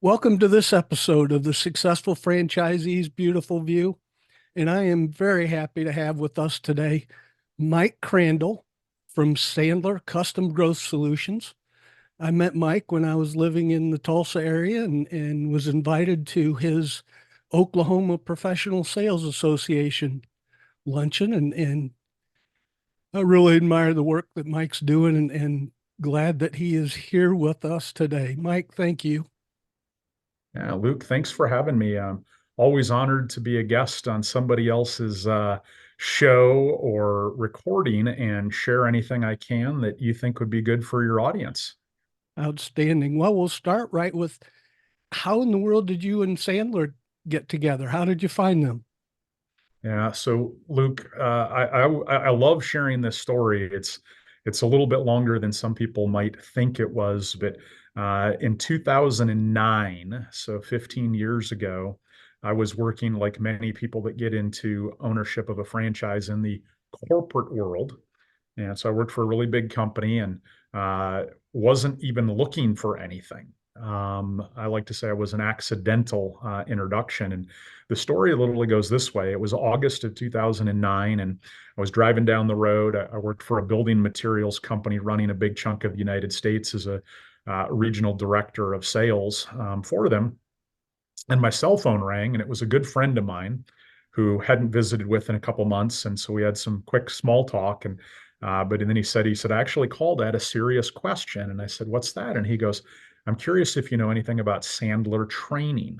Welcome to this episode of the Successful Franchisee's Beautiful View. And I am very happy to have with us today Mike Crandall from Sandler Custom Growth Solutions. I met Mike when I was living in the Tulsa area and was invited to his Oklahoma Professional Sales Association luncheon. And I really admire the work that Mike's doing and glad that he is here with us today. Mike, thank you. Yeah, Luke, thanks for having me. I'm always honored to be a guest on somebody else's show or recording and share anything I can that you think would be good for your audience. Outstanding. Well, we'll start right with how in the world did you and Sandler get together? How did you find them? Yeah, so Luke, I love sharing this story. It's a little bit longer than some people might think it was, but in 2009, so 15 years ago, I was working like many people that get into ownership of a franchise in the corporate world. And so I worked for a really big company and wasn't even looking for anything. I like to say I was an accidental introduction. And the story literally goes this way. It was August of 2009, and I was driving down the road. I worked for a building materials company running a big chunk of the United States as a regional director of sales for them. And my cell phone rang, and it was a good friend of mine who hadn't visited with in a couple months. And so we had some quick small talk. But then he said, I actually called that a serious question. And I said, what's that? And he goes, I'm curious if you know anything about Sandler training.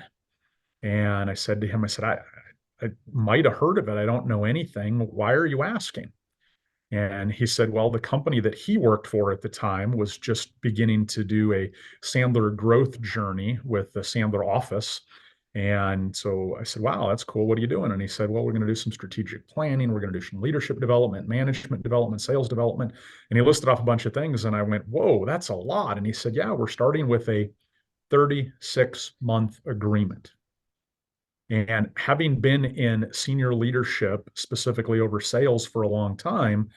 And I said to him, I might have heard of it. I don't know anything. Why are you asking? And he said, well, the company that he worked for at the time was just beginning to do a Sandler growth journey with the Sandler office. And so I said, wow, that's cool. What are you doing? And he said, well, we're going to do some strategic planning. We're going to do some leadership development, management development, sales development. And he listed off a bunch of things. And I went, whoa, that's a lot. And he said, yeah, we're starting with a 36-month agreement. And having been in senior leadership, specifically over sales for a long time,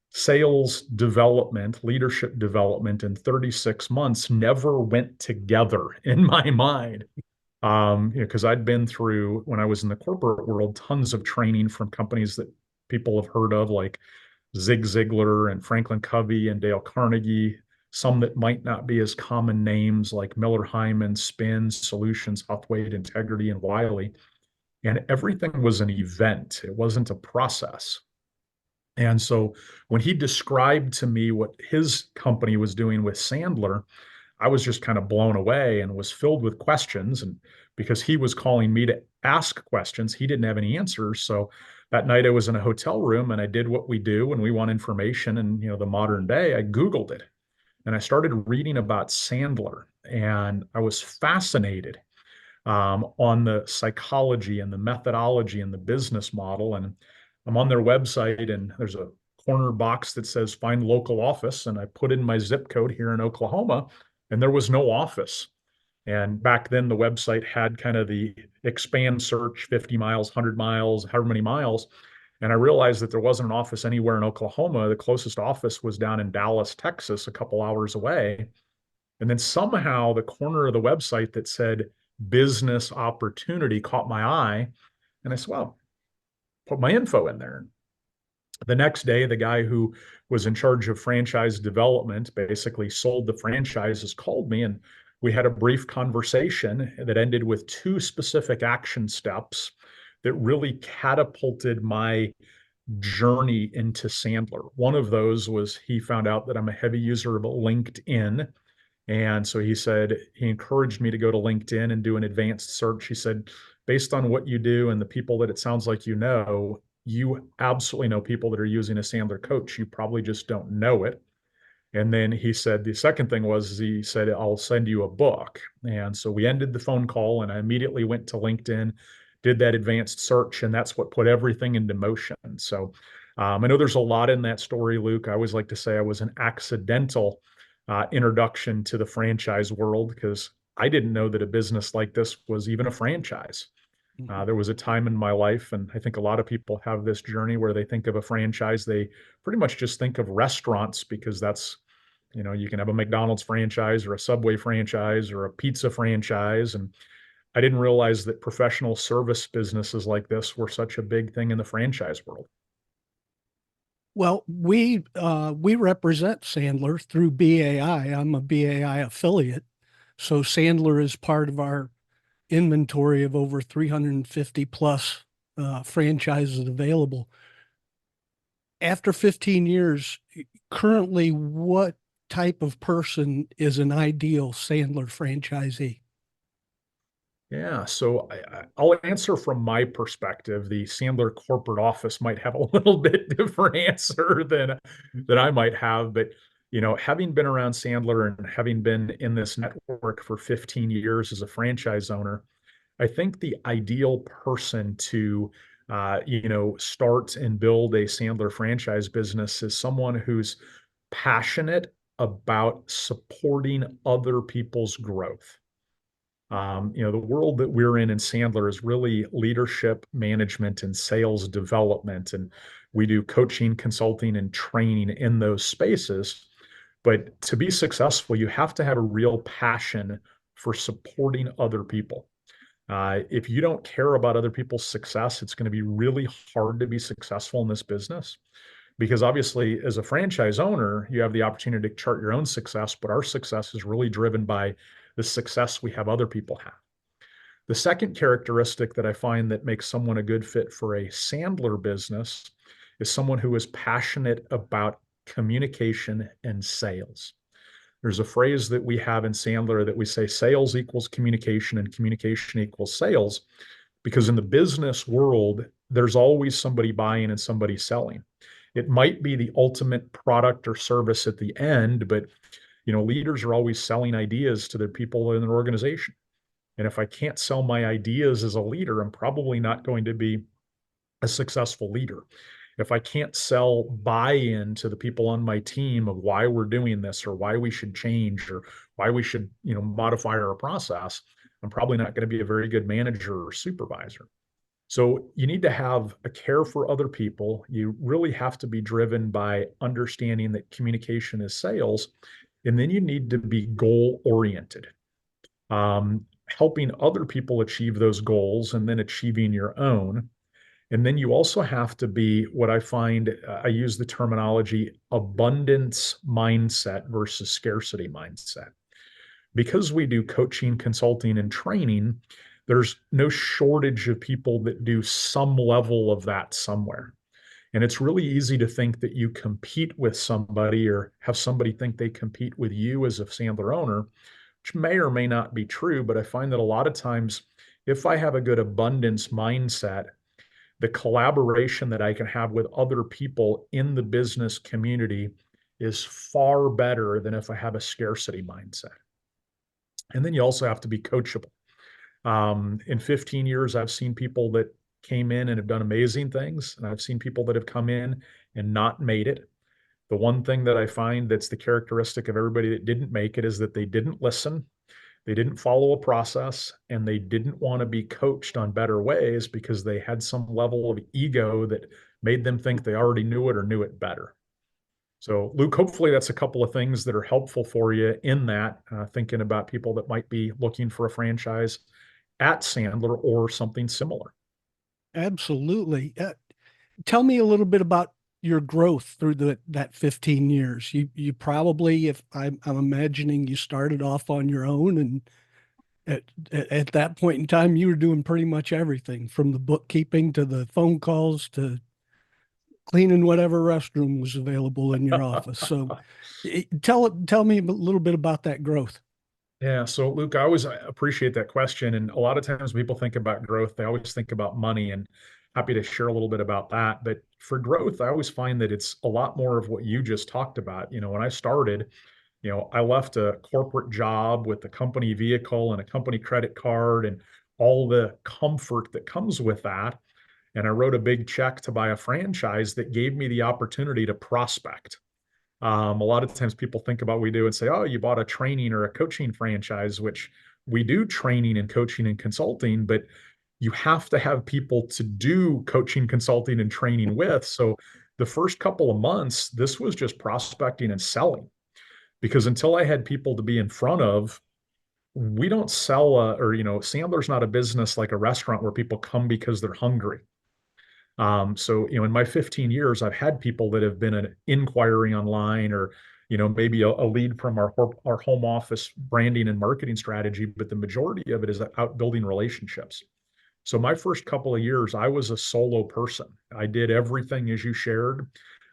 sales development, leadership development in 36 months never went together in my mind. Because I'd been through, when I was in the corporate world, tons of training from companies that people have heard of, like Zig Ziglar and Franklin Covey and Dale Carnegie, some that might not be as common names like Miller Hyman, Spin, Solutions, Huthwaite, Integrity, and Wiley. And everything was an event. It wasn't a process. And so when he described to me what his company was doing with Sandler, I was just kind of blown away and was filled with questions. And because he was calling me to ask questions, he didn't have any answers. So that night I was in a hotel room and I did what we do when we want information in, the modern day. I Googled it and I started reading about Sandler, and I was fascinated on the psychology and the methodology and the business model. And I'm on their website, and there's a corner box that says find local office. And I put in my zip code here in Oklahoma, and there was no office. And back then, the website had kind of the expand search 50 miles, 100 miles, however many miles. And I realized that there wasn't an office anywhere in Oklahoma. The closest office was down in Dallas, Texas, a couple hours away. And then somehow the corner of the website that said business opportunity caught my eye. And I said, well, put my info in there. The next day, the guy who was in charge of franchise development, basically sold the franchises, called me, and we had a brief conversation that ended with two specific action steps that really catapulted my journey into Sandler. One of those was he found out that I'm a heavy user of LinkedIn. And so he encouraged me to go to LinkedIn and do an advanced search. He said, based on what you do and the people that it sounds like you absolutely know people that are using a Sandler coach. You probably just don't know it. And then he said, the second thing was, he said, I'll send you a book. And so we ended the phone call, and I immediately went to LinkedIn, did that advanced search, and that's what put everything into motion. So I know there's a lot in that story, Luke. I always like to say I was an accidental introduction to the franchise world, because I didn't know that a business like this was even a franchise. Mhm. There was a time in my life, and I think a lot of people have this journey where they think of a franchise, they pretty much just think of restaurants because that's You can have a McDonald's franchise or a Subway franchise or a pizza franchise. And I didn't realize that professional service businesses like this were such a big thing in the franchise world. Well, we represent Sandler through BAI. I'm a BAI affiliate, so Sandler is part of our inventory of over 350 plus franchises available. After 15 years, currently, what type of person is an ideal Sandler franchisee? Yeah, so I'll answer from my perspective. The Sandler corporate office might have a little bit different answer than I might have, but having been around Sandler and having been in this network for 15 years as a franchise owner, I think the ideal person to start and build a Sandler franchise business is someone who's passionate about supporting other people's growth. The world that we're in Sandler is really leadership, management, and sales development. And we do coaching, consulting, and training in those spaces. But to be successful, you have to have a real passion for supporting other people. If you don't care about other people's success, it's going to be really hard to be successful in this business. Because obviously, as a franchise owner, you have the opportunity to chart your own success, but our success is really driven by the success we have other people have. The second characteristic that I find that makes someone a good fit for a Sandler business is someone who is passionate about communication and sales. There's a phrase that we have in Sandler that we say sales equals communication and communication equals sales, because in the business world, there's always somebody buying and somebody selling. It might be the ultimate product or service at the end, but leaders are always selling ideas to their people in their organization. And if I can't sell my ideas as a leader, I'm probably not going to be a successful leader. If I can't sell buy-in to the people on my team of why we're doing this or why we should change or why we should, modify our process, I'm probably not going to be a very good manager or supervisor. So you need to have a care for other people. You really have to be driven by understanding that communication is sales. And then you need to be goal oriented, helping other people achieve those goals and then achieving your own. And then you also have to be what I find, I use the terminology abundance mindset versus scarcity mindset. Because we do coaching, consulting, and training, there's no shortage of people that do some level of that somewhere. And it's really easy to think that you compete with somebody or have somebody think they compete with you as a Sandler owner, which may or may not be true. But I find that a lot of times, if I have a good abundance mindset, the collaboration that I can have with other people in the business community is far better than if I have a scarcity mindset. And then you also have to be coachable. In 15 years, I've seen people that came in and have done amazing things, and I've seen people that have come in and not made it. The one thing that I find that's the characteristic of everybody that didn't make it is that they didn't listen, they didn't follow a process, and they didn't want to be coached on better ways because they had some level of ego that made them think they already knew it or knew it better. So, Luke, hopefully that's a couple of things that are helpful for you in that, thinking about people that might be looking for a franchise at Sandler or something similar. Absolutely. Tell me a little bit about your growth through that 15 years. You probably, if I'm imagining you started off on your own, and at that point in time, you were doing pretty much everything from the bookkeeping to the phone calls to cleaning whatever restroom was available in your office. So tell me a little bit about that growth. Yeah, so Luke, I always appreciate that question. And a lot of times when people think about growth, they always think about money, and happy to share a little bit about that. But for growth, I always find that it's a lot more of what you just talked about. When I started, I left a corporate job with a company vehicle and a company credit card and all the comfort that comes with that. And I wrote a big check to buy a franchise that gave me the opportunity to prospect. A lot of times people think about what we do and say, oh, you bought a training or a coaching franchise, which we do training and coaching and consulting, but you have to have people to do coaching, consulting, and training with. So the first couple of months, this was just prospecting and selling, because until I had people to be in front of, we don't sell Sandler's not a business like a restaurant where people come because they're hungry. So in my 15 years, I've had people that have been an inquiry online or, maybe a lead from our home office branding and marketing strategy, but the majority of it is out building relationships. So my first couple of years, I was a solo person. I did everything as you shared.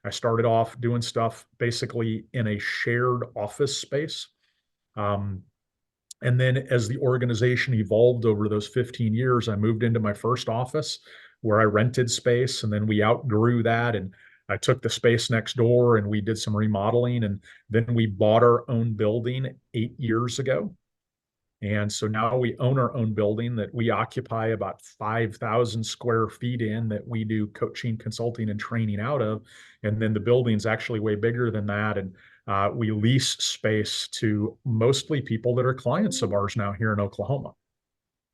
I started off doing stuff basically in a shared office space. Um, and then as the organization evolved over those 15 years, I moved into my first office where I rented space, and then we outgrew that, and I took the space next door and we did some remodeling, and then we bought our own building 8 years ago. And so now we own our own building that we occupy about 5,000 square feet in, that we do coaching, consulting, and training out of. And then the building's actually way bigger than that. And we lease space to mostly people that are clients of ours now here in Oklahoma.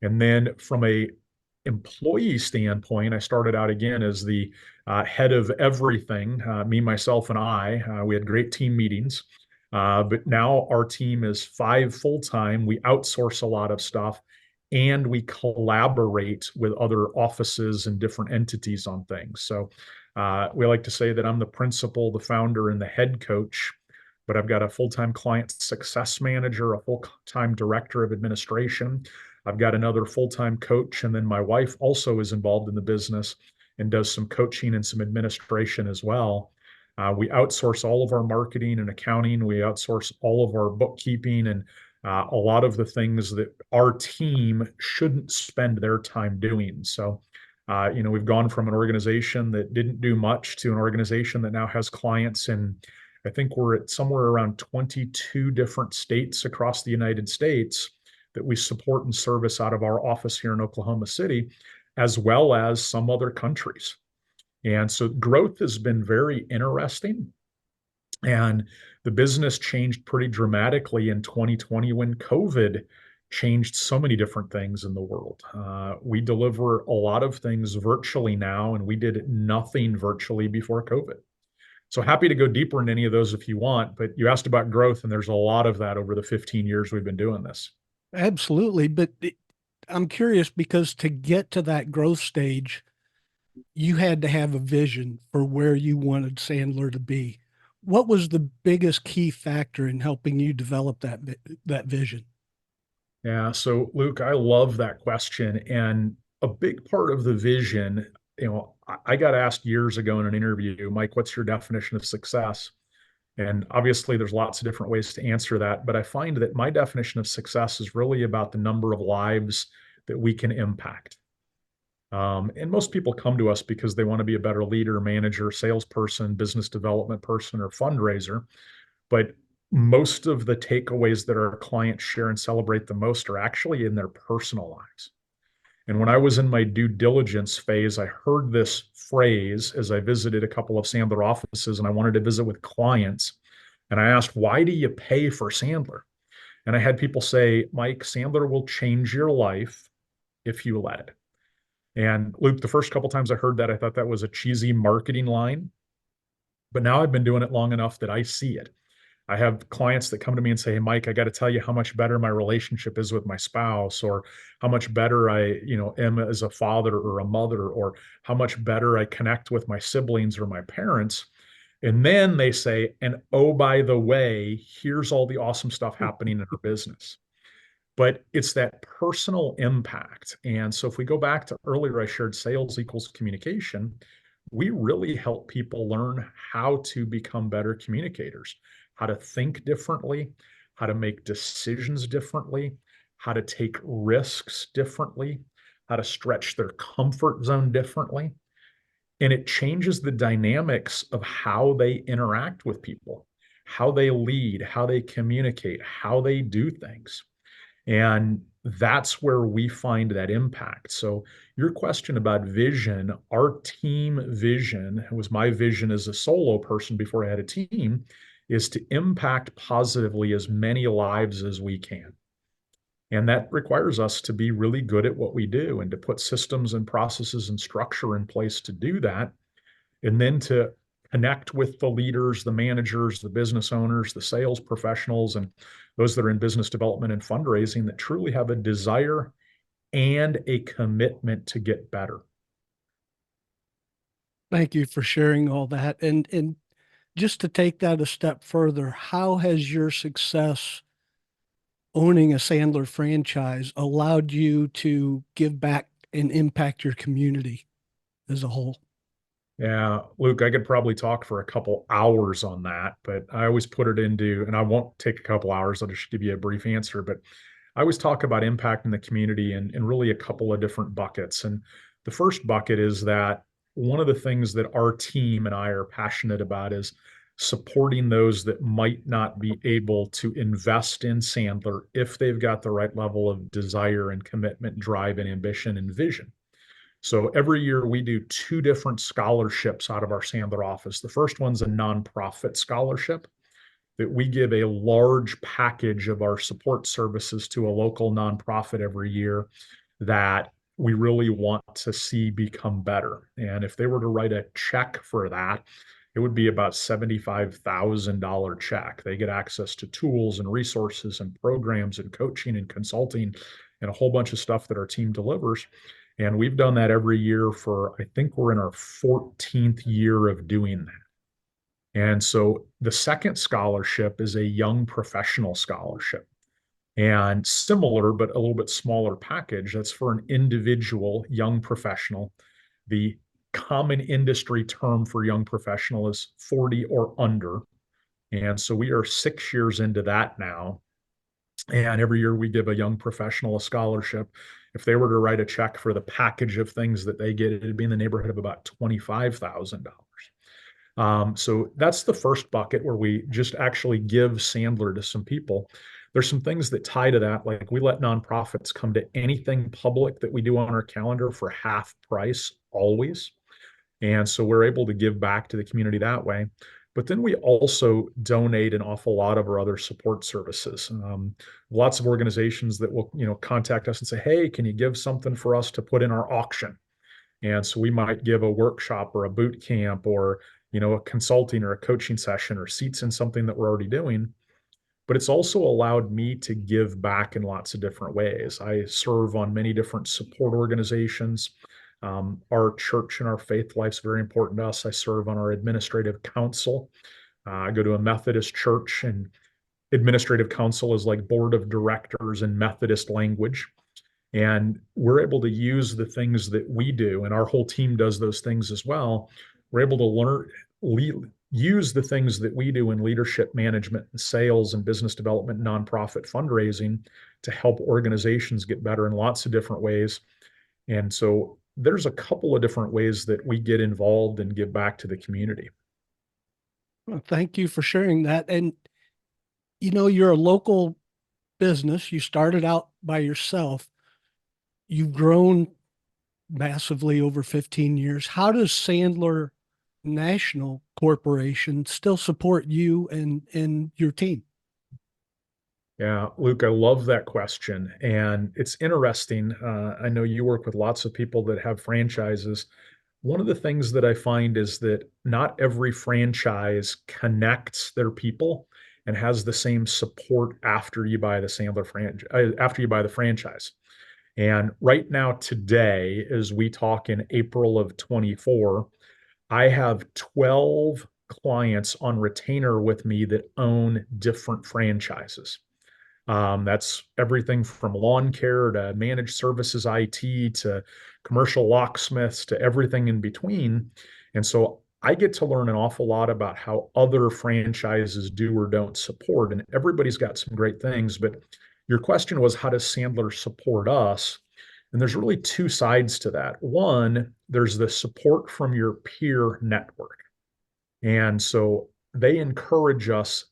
And then from a employee standpoint, I started out again as the head of everything, me, myself, and I. We had great team meetings. But now our team is 5 full-time. We outsource a lot of stuff and we collaborate with other offices and different entities on things. So we like to say that I'm the principal, the founder, and the head coach, but I've got a full-time client success manager, a full-time director of administration. I've got another full-time coach, and then my wife also is involved in the business and does some coaching and some administration as well. We outsource all of our marketing and accounting. We outsource all of our bookkeeping and a lot of the things that our team shouldn't spend their time doing. So, we've gone from an organization that didn't do much to an organization that now has clients in, I think we're at somewhere around 22 different states across the United States that we support and service out of our office here in Oklahoma City, as well as some other countries. And so growth has been very interesting. And the business changed pretty dramatically in 2020 when COVID changed so many different things in the world. We deliver a lot of things virtually now, and we did nothing virtually before COVID. So happy to go deeper in any of those if you want, but you asked about growth, and there's a lot of that over the 15 years we've been doing this. Absolutely. But I'm curious because to get to that growth stage, you had to have a vision for where you wanted Sandler to be. What was the biggest key factor in helping you develop that vision? Yeah. So, Luke, I love that question. And a big part of the vision, I got asked years ago in an interview, Mike, what's your definition of success? And obviously, there's lots of different ways to answer that. But I find that my definition of success is really about the number of lives that we can impact. And most people come to us because they want to be a better leader, manager, salesperson, business development person, or fundraiser. But most of the takeaways that our clients share and celebrate the most are actually in their personal lives. And when I was in my due diligence phase, I heard this phrase as I visited a couple of Sandler offices and I wanted to visit with clients. And I asked, why do you pay for Sandler? And I had people say, Mike, Sandler will change your life if you let it. And Luke, the first couple times I heard that, I thought that was a cheesy marketing line. But now I've been doing it long enough that I see it. I have clients that come to me and say, hey, Mike, I got to tell you how much better my relationship is with my spouse, or how much better I, am as a father or a mother, or how much better I connect with my siblings or my parents. And then they say, and oh, by the way, here's all the awesome stuff happening in her business. But it's that personal impact. And so if we go back to earlier, I shared sales equals communication. We really help people learn how to become better communicators, how to think differently, how to make decisions differently, how to take risks differently, how to stretch their comfort zone differently. And it changes the dynamics of how they interact with people, how they lead, how they communicate, how they do things. And that's where we find that impact. So, your question about vision, our team vision was my vision as a solo person before I had a team, is to impact positively as many lives as we can. And that requires us to be really good at what we do and to put systems and processes and structure in place to do that. And then to connect with the leaders, the managers, the business owners, the sales professionals, and those that are in business development and fundraising that truly have a desire and a commitment to get better. Thank you for sharing all that. And just to take that a step further, how has your success owning a Sandler franchise allowed you to give back and impact your community as a whole? Yeah, Luke, I could probably talk for a couple hours on that, but I always put it into, and I won't take a couple hours, I'll just give you a brief answer, but I always talk about impacting the community in really a couple of different buckets. And the first bucket is that one of the things that our team and I are passionate about is supporting those that might not be able to invest in Sandler if they've got the right level of desire and commitment, drive and ambition and vision. So every year we do two different scholarships out of our Sandler office. The first one's a nonprofit scholarship that we give a large package of our support services to a local nonprofit every year that we really want to see become better. And if they were to write a check for that, it would be about $75,000 check. They get access to tools and resources and programs and coaching and consulting and a whole bunch of stuff that our team delivers. And we've done that every year for, I think we're in our 14th year of doing that. And so the second scholarship is a young professional scholarship. And similar, but a little bit smaller package. That's for an individual young professional. The common industry term for young professional is 40 or under. And so we are 6 years into that now. And every year we give a young professional a scholarship. If they were to write a check for the package of things that they get, it'd be in the neighborhood of about $25,000. So that's the first bucket where we just actually give Sandler to some people. There's some things that tie to that, like we let nonprofits come to anything public that we do on our calendar for half price always. And so we're able to give back to the community that way. But then we also donate an awful lot of our other support services. Lots of organizations that will, contact us and say, "Hey, can you give something for us to put in our auction?" And so we might give a workshop or a boot camp or, a consulting or a coaching session or seats in something that we're already doing. But it's also allowed me to give back in lots of different ways. I serve on many different support organizations. Our church and our faith life's very important to us. I serve on our administrative council. I go to a Methodist church, and administrative council is like board of directors in Methodist language. And we're able to use the things that we do, and our whole team does those things as well. We're able to use the things that we do in leadership management and sales and business development, nonprofit fundraising to help organizations get better in lots of different ways. And so there's a couple of different ways that we get involved and give back to the community. Well, thank you for sharing that. And, you're a local business. You started out by yourself. You've grown massively over 15 years. How does Sandler National Corporation still support you and your team? Yeah, Luke, I love that question. And it's interesting. I know you work with lots of people that have franchises. One of the things that I find is that not every franchise connects their people and has the same support after you buy the after you buy the franchise. And right now, today, as we talk in April of 24, I have 12 clients on retainer with me that own different franchises. That's everything from lawn care to managed services IT to commercial locksmiths to everything in between. And so I get to learn an awful lot about how other franchises do or don't support. And everybody's got some great things. But your question was, how does Sandler support us? And there's really two sides to that. One, there's the support from your peer network. And so they encourage us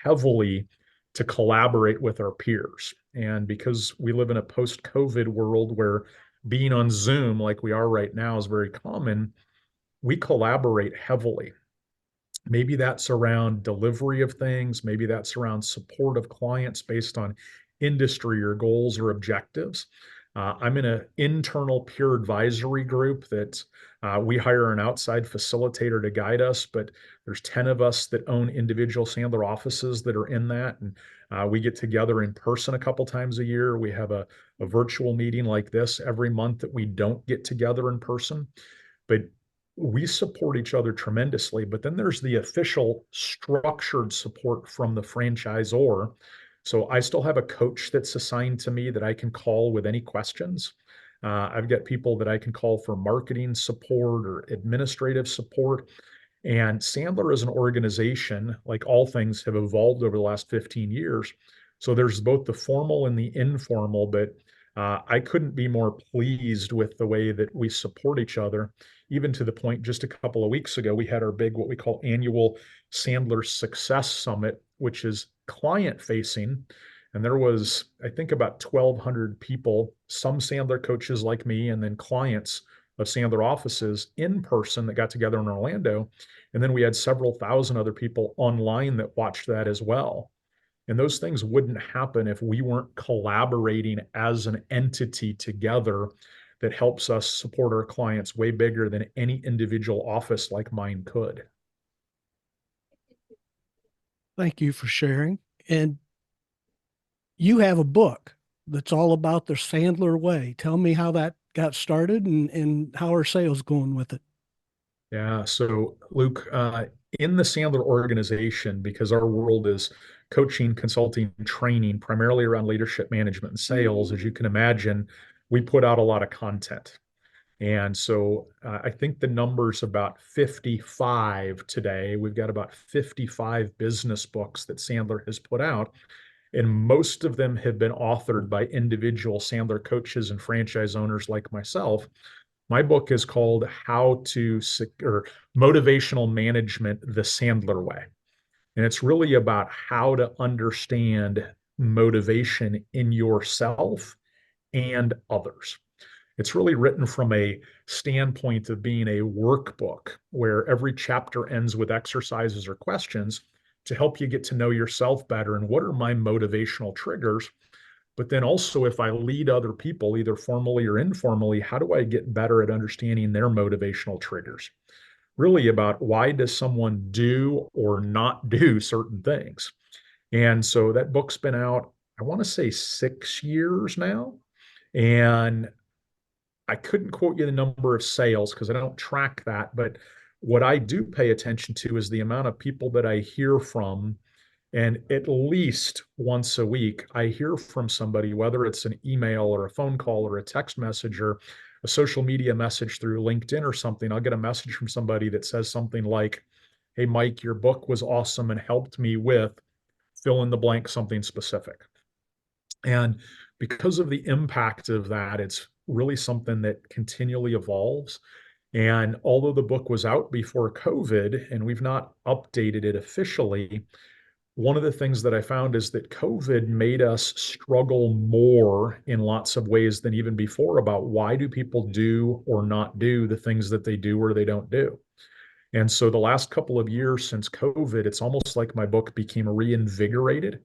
heavily to collaborate with our peers. And because we live in a post-COVID world where being on Zoom like we are right now is very common, we collaborate heavily. Maybe that's around delivery of things, maybe that's around support of clients based on industry or goals or objectives. I'm in an internal peer advisory group that we hire an outside facilitator to guide us, but there's 10 of us that own individual Sandler offices that are in that. And we get together in person a couple times a year. We have a virtual meeting like this every month that we don't get together in person. But we support each other tremendously. But then there's the official structured support from the franchisor. So I still have a coach that's assigned to me that I can call with any questions. I've got people that I can call for marketing support or administrative support. And Sandler as an organization, like all things, have evolved over the last 15 years. So there's both the formal and the informal, but I couldn't be more pleased with the way that we support each other, even to the point just a couple of weeks ago, we had our big, what we call annual Sandler Success Summit, which is client facing. And there was, I think, about 1,200 people, some Sandler coaches like me, and then clients of Sandler offices in person that got together in Orlando. And then we had several thousand other people online that watched that as well. And those things wouldn't happen if we weren't collaborating as an entity together that helps us support our clients way bigger than any individual office like mine could. Thank you for sharing. And you have a book that's all about the Sandler way. Tell me how that got started and how are sales going with it? Yeah. So, Luke, in the Sandler organization, because our world is coaching, consulting, training, primarily around leadership management and sales, as you can imagine, we put out a lot of content. And so I think the number's about 55 today. We've got about 55 business books that Sandler has put out, and most of them have been authored by individual Sandler coaches and franchise owners like myself. My book is called How to or Motivational Management the Sandler Way. And it's really about how to understand motivation in yourself and others. It's really written from a standpoint of being a workbook where every chapter ends with exercises or questions to help you get to know yourself better and what are my motivational triggers. But then also, if I lead other people, either formally or informally, how do I get better at understanding their motivational triggers? Really about why does someone do or not do certain things? And so that book's been out, I want to say 6 years now. And I couldn't quote you the number of sales because I don't track that. But what I do pay attention to is the amount of people that I hear from. And at least once a week, I hear from somebody, whether it's an email or a phone call or a text message or a social media message through LinkedIn or something. I'll get a message from somebody that says something like, "Hey, Mike, your book was awesome and helped me with fill in the blank, something specific." And because of the impact of that, it's really something that continually evolves. And although the book was out before COVID and we've not updated it officially, one of the things that I found is that COVID made us struggle more in lots of ways than even before about why do people do or not do the things that they do or they don't do. And so the last couple of years since COVID, it's almost like my book became reinvigorated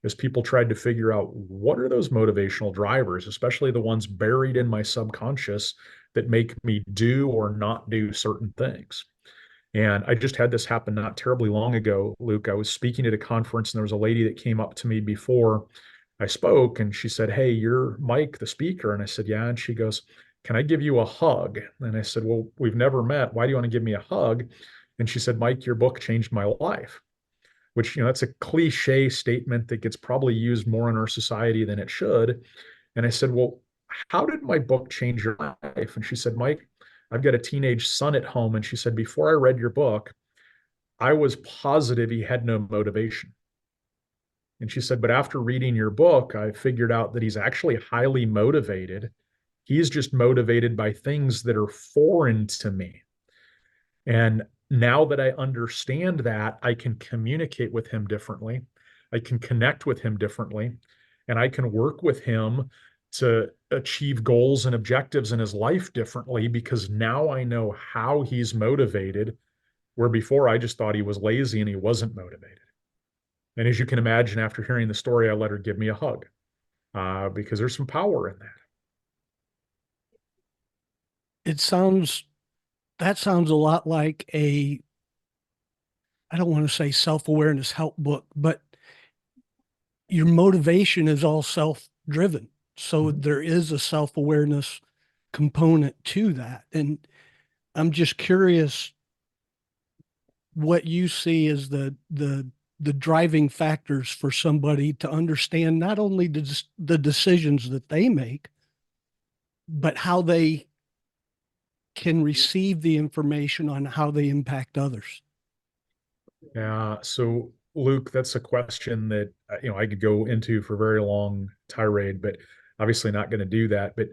as people tried to figure out what are those motivational drivers, especially the ones buried in my subconscious that make me do or not do certain things. And I just had this happen not terribly long ago, Luke. I was speaking at a conference and there was a lady that came up to me before I spoke and she said, "Hey, you're Mike, the speaker." And I said, "Yeah." And she goes, "Can I give you a hug?" And I said, "Well, we've never met. Why do you want to give me a hug?" And she said, "Mike, your book changed my life," which, that's a cliche statement that gets probably used more in our society than it should. And I said, "Well, how did my book change your life?" And she said, "Mike, I've got a teenage son at home." And she said, "Before I read your book, I was positive he had no motivation." And she said, "But after reading your book, I figured out that he's actually highly motivated. He's just motivated by things that are foreign to me. And now that I understand that, I can communicate with him differently. I can connect with him differently, and I can work with him to achieve goals and objectives in his life differently because now I know how he's motivated, where before I just thought he was lazy and he wasn't motivated." And as you can imagine, after hearing the story, I let her give me a hug because there's some power in that. It sounds, that sounds a lot like a, I don't want to say self-awareness help book, but your motivation is all self-driven. So Mhm. there is a self-awareness component to that. And I'm just curious what you see as the driving factors for somebody to understand not only the decisions that they make, but how they can receive the information on how they impact others. Yeah. So, Luke, that's a question that I could go into for a very long tirade, but obviously not going to do that. But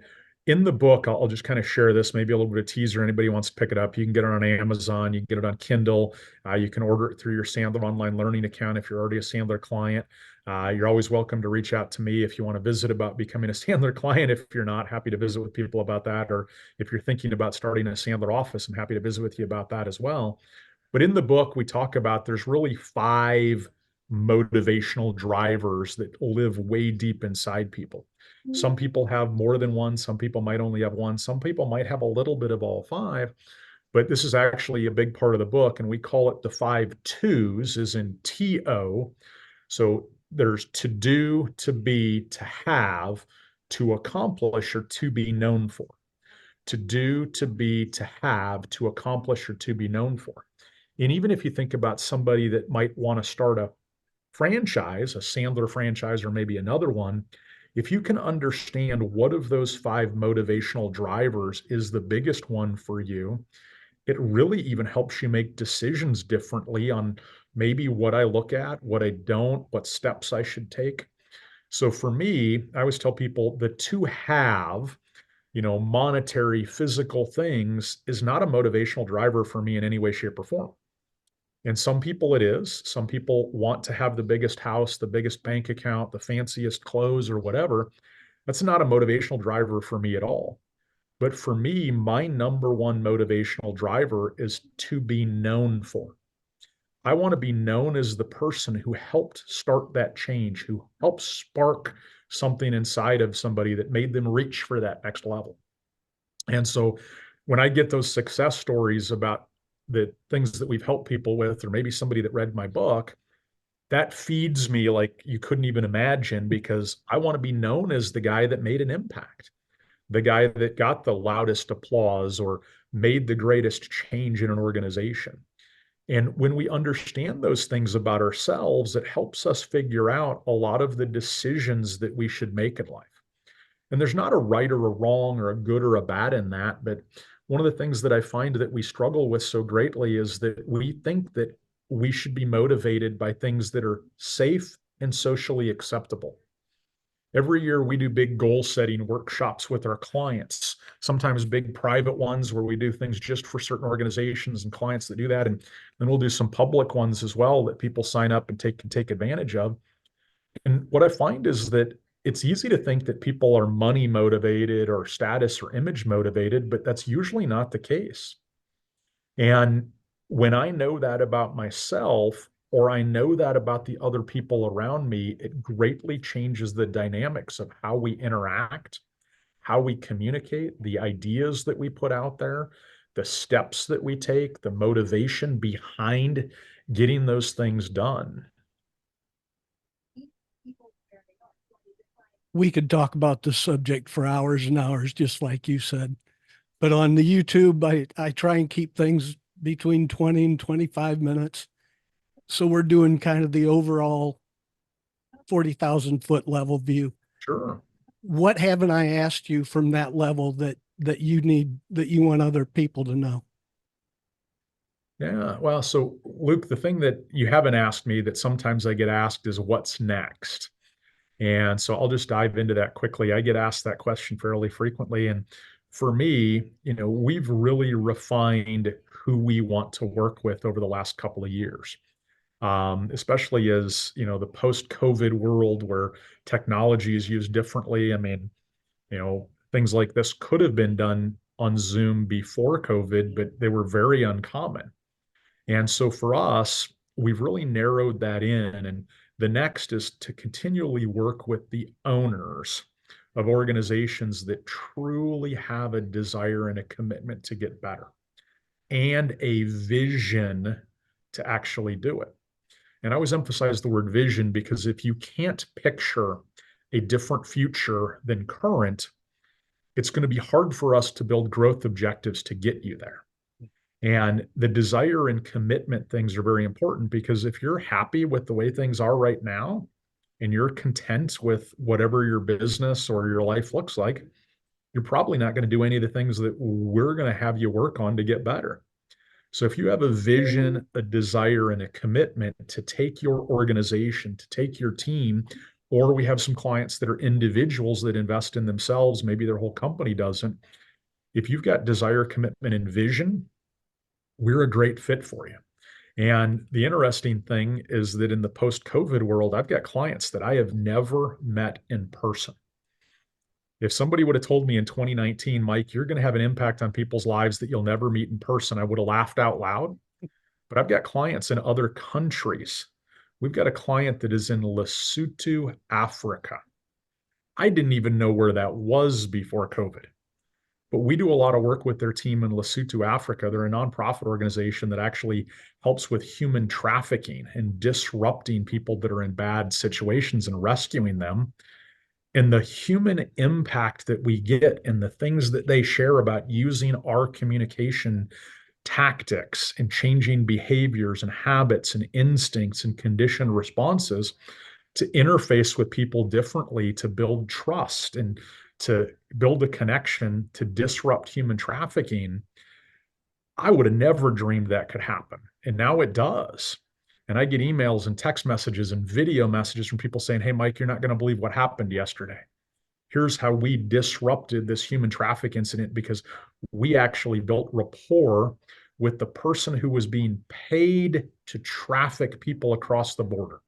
in the book, I'll just kind of share this, maybe a little bit of teaser. Anybody wants to pick it up, you can get it on Amazon, you can get it on Kindle, you can order it through your Sandler online learning account if you're already a Sandler client. You're always welcome to reach out to me if you want to visit about becoming a Sandler client. If you're not, happy to visit with people about that. Or if you're thinking about starting a Sandler office, I'm happy to visit with you about that as well. But in the book, we talk about there's really five motivational drivers that live way deep inside people. Some people have more than one. Some people might only have one. Some people might have a little bit of all five. But this is actually a big part of the book, and we call it the five twos, as in TO. So there's to do, to be, to have, to accomplish, or to be known for. To do, to be, to have, to accomplish, or to be known for. And even if you think about somebody that might want to start a franchise, a Sandler franchise, or maybe another one, if you can understand what of those five motivational drivers is the biggest one for you, it really even helps you make decisions differently on maybe what I look at, what I don't, what steps I should take. So for me, I always tell people the to have, monetary, physical things is not a motivational driver for me in any way, shape, or form. And some people it is. Some people want to have the biggest house, the biggest bank account, the fanciest clothes, or whatever. That's not a motivational driver for me at all. But for me, my number one motivational driver is to be known for. I want to be known as the person who helped start that change, who helped spark something inside of somebody that made them reach for that next level. And so when I get those success stories about the things that we've helped people with, or maybe somebody that read my book, that feeds me like you couldn't even imagine because I want to be known as the guy that made an impact, the guy that got the loudest applause or made the greatest change in an organization. And when we understand those things about ourselves, it helps us figure out a lot of the decisions that we should make in life. And there's not a right or a wrong or a good or a bad in that. But one of the things that I find that we struggle with so greatly is that we think that we should be motivated by things that are safe and socially acceptable. Every year we do big goal setting workshops with our clients, sometimes big private ones where we do things just for certain organizations and clients that do that. And then we'll do some public ones as well that people sign up and take advantage of. And what I find is that it's easy to think that people are money motivated or status or image motivated, but that's usually not the case. And when I know that about myself, or I know that about the other people around me, it greatly changes the dynamics of how we interact, how we communicate, the ideas that we put out there, the steps that we take, the motivation behind getting those things done. We could talk about this subject for hours and hours, just like you said. But on the YouTube, I try and keep things between 20 and 25 minutes. So we're doing kind of the overall 40,000 foot level view. Sure. What haven't I asked you from that level that you need, that you want other people to know? Yeah. Well, so Luke, the thing that you haven't asked me that sometimes I get asked is what's next? And so I'll just dive into that quickly. I get asked that question fairly frequently. And for me, we've really refined who we want to work with over the last couple of years, especially as, the post-COVID world where technology is used differently. I mean, things like this could have been done on Zoom before COVID, but they were very uncommon. And so for us, we've really narrowed that in. And the next is to continually work with the owners of organizations that truly have a desire and a commitment to get better and a vision to actually do it. And I always emphasize the word vision because if you can't picture a different future than current, it's going to be hard for us to build growth objectives to get you there. And the desire and commitment things are very important because if you're happy with the way things are right now and you're content with whatever your business or your life looks like, you're probably not going to do any of the things that we're going to have you work on to get better. So if you have a vision, a desire, and a commitment to take your organization, to take your team, or we have some clients that are individuals that invest in themselves, maybe their whole company doesn't. If you've got desire, commitment, and vision, we're a great fit for you. And the interesting thing is that in the post-COVID world, I've got clients that I have never met in person. If somebody would have told me in 2019, Mike, you're going to have an impact on people's lives that you'll never meet in person, I would have laughed out loud. But I've got clients in other countries. We've got a client that is in Lesotho, Africa. I didn't even know where that was before COVID. But we do a lot of work with their team in Lesotho, Africa. They're a nonprofit organization that actually helps with human trafficking and disrupting people that are in bad situations and rescuing them. And the human impact that we get and the things that they share about using our communication tactics and changing behaviors and habits and instincts and conditioned responses to interface with people differently, to build trust and to build a connection, to disrupt human trafficking. I would have never dreamed that could happen. And now it does. And I get emails and text messages and video messages from people saying, hey, Mike, you're not going to believe what happened yesterday. Here's how we disrupted this human traffic incident because we actually built rapport with the person who was being paid to traffic people across the border.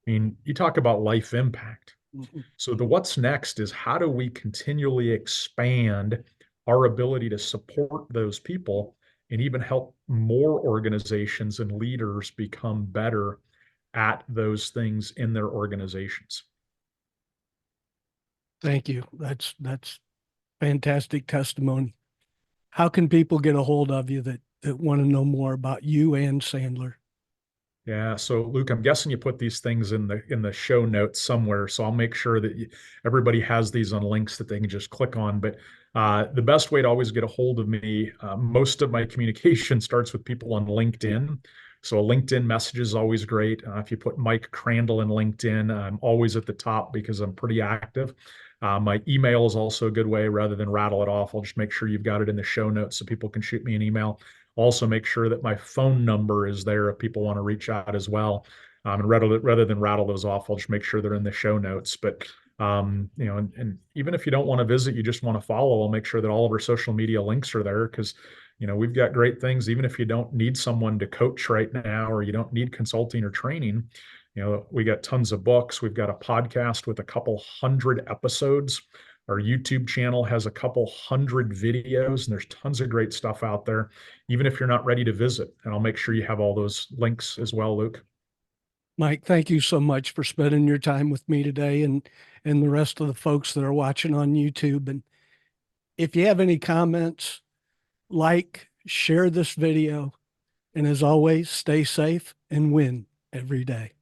I mean, you talk about life impact. Mhm. So the what's next is how do we continually expand our ability to support those people and even help more organizations and leaders become better at those things in their organizations. Thank you. That's fantastic testimony. How can people get a hold of you that want to know more about you and Sandler? Yeah, so Luke, I'm guessing you put these things in the show notes somewhere, so I'll make sure that everybody has these on links that they can just click on. But the best way to always get a hold of me, most of my communication starts with people on LinkedIn. So a LinkedIn message is always great. If you put Mike Crandall in LinkedIn, I'm always at the top because I'm pretty active. My email is also a good way rather than rattle it off. I'll just make sure you've got it in the show notes so people can shoot me an email. Also make sure that my phone number is there if people want to reach out as well. And rather than rattle those off, I'll just make sure they're in the show notes. But and even if you don't want to visit, you just want to follow, I'll make sure that all of our social media links are there because we've got great things. Even if you don't need someone to coach right now, or you don't need consulting or training, we got tons of books. We've got a podcast with a couple hundred episodes. Our YouTube channel has a couple hundred videos, and there's tons of great stuff out there, even if you're not ready to visit. And I'll make sure you have all those links as well, Luke. Mike, thank you so much for spending your time with me today and the rest of the folks that are watching on YouTube. And if you have any comments, share this video. And as always, stay safe and win every day.